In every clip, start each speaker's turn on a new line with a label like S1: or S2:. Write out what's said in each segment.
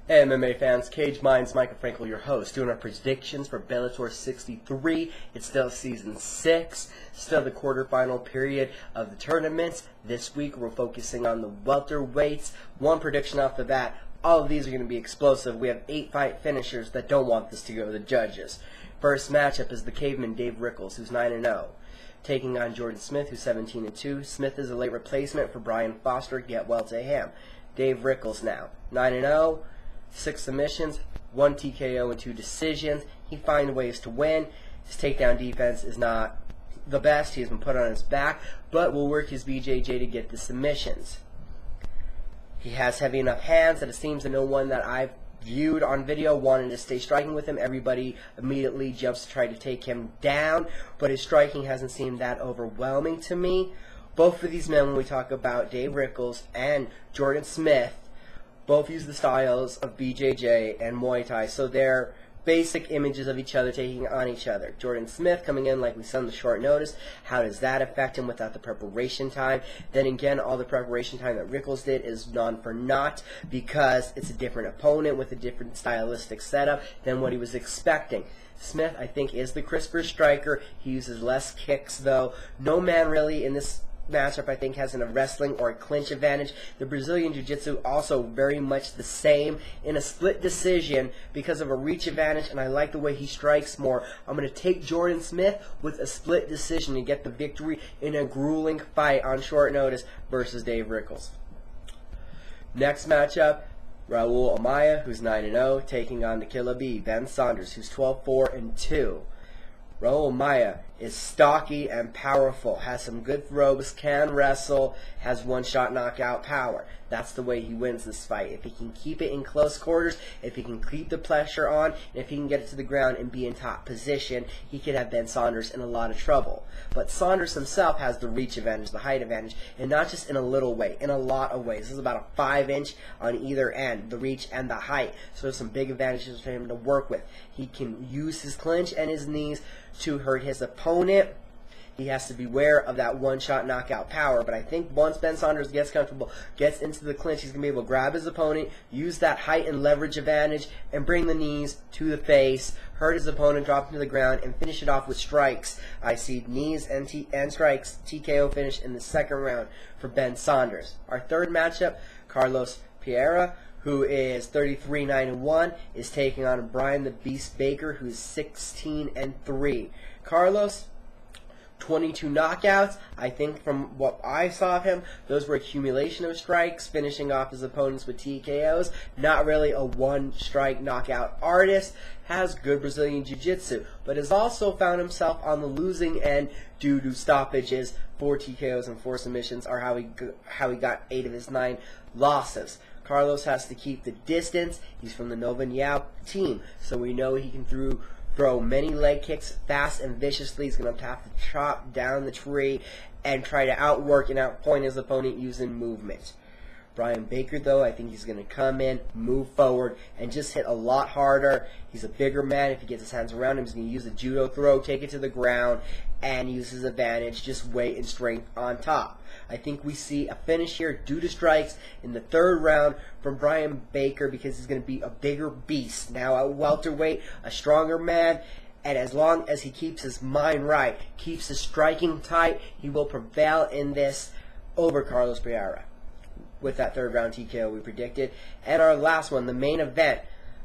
S1: Hey MMA fans, Caged Minds, Michael Frankel, your host, doing our predictions for Bellator 63. It's still season 6, still the quarterfinal period of the tournaments. This week we're focusing on the welterweights. One prediction off the bat, all of these are going to be explosive. We have 8 fight finishers that don't want this to go to the judges. First matchup is the caveman Dave Rickles, who's 9-0. Taking on Jordan Smith, who's 17-2. Smith is a late replacement for Brian Foster, get well to him. Dave Rickles now, 9-0. 6 submissions, 1 TKO, and 2 decisions. He finds ways to win. His takedown defense is not the best. He has been put on his back, but will work his BJJ to get the submissions. He has heavy enough hands that it seems that no one that I've viewed on video wanted to stay striking with him. Everybody immediately jumps to try to take him down, but his striking hasn't seemed that overwhelming to me. Both of these men, when we talk about Dave Rickles and Jordan Smith, both use the styles of BJJ and Muay Thai, so they're basic images of each other taking on each other. Jordan Smith coming in like we saw on the short notice. How does that affect him without the preparation time? Then again, all the preparation time that Rickles did is non for naught because it's a different opponent with a different stylistic setup than what he was expecting. Smith, I think, is the crisper striker. He uses less kicks, though. No man really in this matchup, I think, has a wrestling or a clinch advantage. The Brazilian Jiu-Jitsu also very much the same in a split decision because of a reach advantage, and I like the way he strikes more. I'm going to take Jordan Smith with a split decision to get the victory in a grueling fight on short notice versus Dave Rickles. Next matchup, Raul Amaya, who's 9-0, taking on the Killer Bee, Ben Saunders, who's 12-4-2. Raul Amaya is stocky and powerful, has some good throws, can wrestle, has one-shot knockout power. That's the way he wins this fight. If he can keep it in close quarters, if he can keep the pressure on, and if he can get it to the ground and be in top position, he could have Ben Saunders in a lot of trouble. But Saunders himself has the reach advantage, the height advantage, and not just in a little way, in a lot of ways. This is about a 5-inch on either end, the reach and the height. So there's some big advantages for him to work with. He can use his clinch and his knees to hurt his opponent. He has to beware of that one-shot knockout power, but I think once Ben Saunders gets comfortable, gets into the clinch, he's going to be able to grab his opponent, use that height and leverage advantage, and bring the knees to the face, hurt his opponent, drop him to the ground, and finish it off with strikes. I see knees and strikes, TKO finish in the second round for Ben Saunders. Our third matchup, Carlos Piera, who is 33-9-1, is taking on Brian the Beast Baker, who's 16-3. Carlos, 22 knockouts. I think from what I saw of him, those were accumulation of strikes, finishing off his opponents with TKOs. Not really a one-strike knockout artist. Has good Brazilian Jiu-Jitsu, but has also found himself on the losing end due to stoppages. 4 TKOs and 4 submissions are how he got 8 of his 9 losses. Carlos has to keep the distance. He's from the Nova Niao team, so we know he can throw many leg kicks fast and viciously. He's going to have to chop down the tree and try to outwork and outpoint his opponent using movement. Brian Baker, though, I think he's going to come in, move forward, and just hit a lot harder. He's a bigger man. If he gets his hands around him, he's going to use a judo throw, take it to the ground, and use his advantage, just weight and strength on top. I think we see a finish here due to strikes in the third round from Brian Baker because he's going to be a bigger beast. Now at welterweight, a stronger man, and as long as he keeps his mind right, keeps his striking tight, he will prevail in this over Carlos Pereira with that third round TKO we predicted. And our last one, the main event,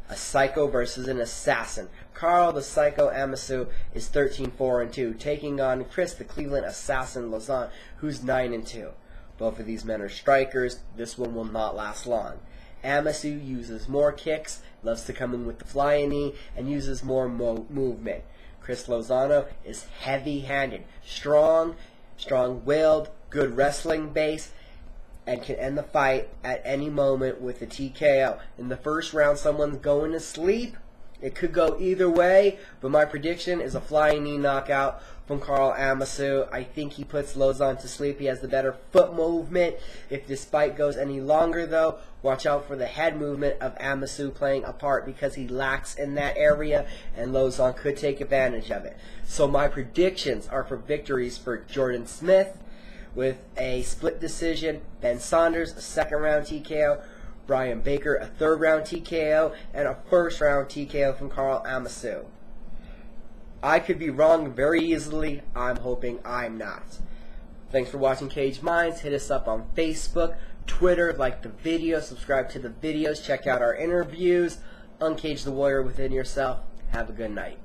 S1: a Psycho versus an Assassin. Carl the Psycho Misu is 13-4-2, taking on Chris the Cleveland Assassin Lozano, who's 9-2. Both of these men are strikers. This one will not last long. Misu uses more kicks, loves to come in with the flying knee, and uses more movement. Chris Lozano is heavy-handed, strong-willed, good wrestling base, and can end the fight at any moment with a TKO. In the first round, someone's going to sleep. It could go either way, but my prediction is a flying knee knockout from Carl Misu. I think he puts Lozano to sleep. He has the better foot movement. If this fight goes any longer, though, watch out for the head movement of Misu playing a part because he lacks in that area, and Lozano could take advantage of it. So my predictions are for victories for Jordan Smith with a split decision, Ben Saunders, a second round TKO, Brian Baker, a 3rd round TKO, and a 1st round TKO from Carl Misu. I could be wrong very easily. I'm hoping I'm not. Thanks for watching Caged Minds. Hit us up on Facebook, Twitter, like the video, subscribe to the videos, check out our interviews, uncage the warrior within yourself. Have a good night.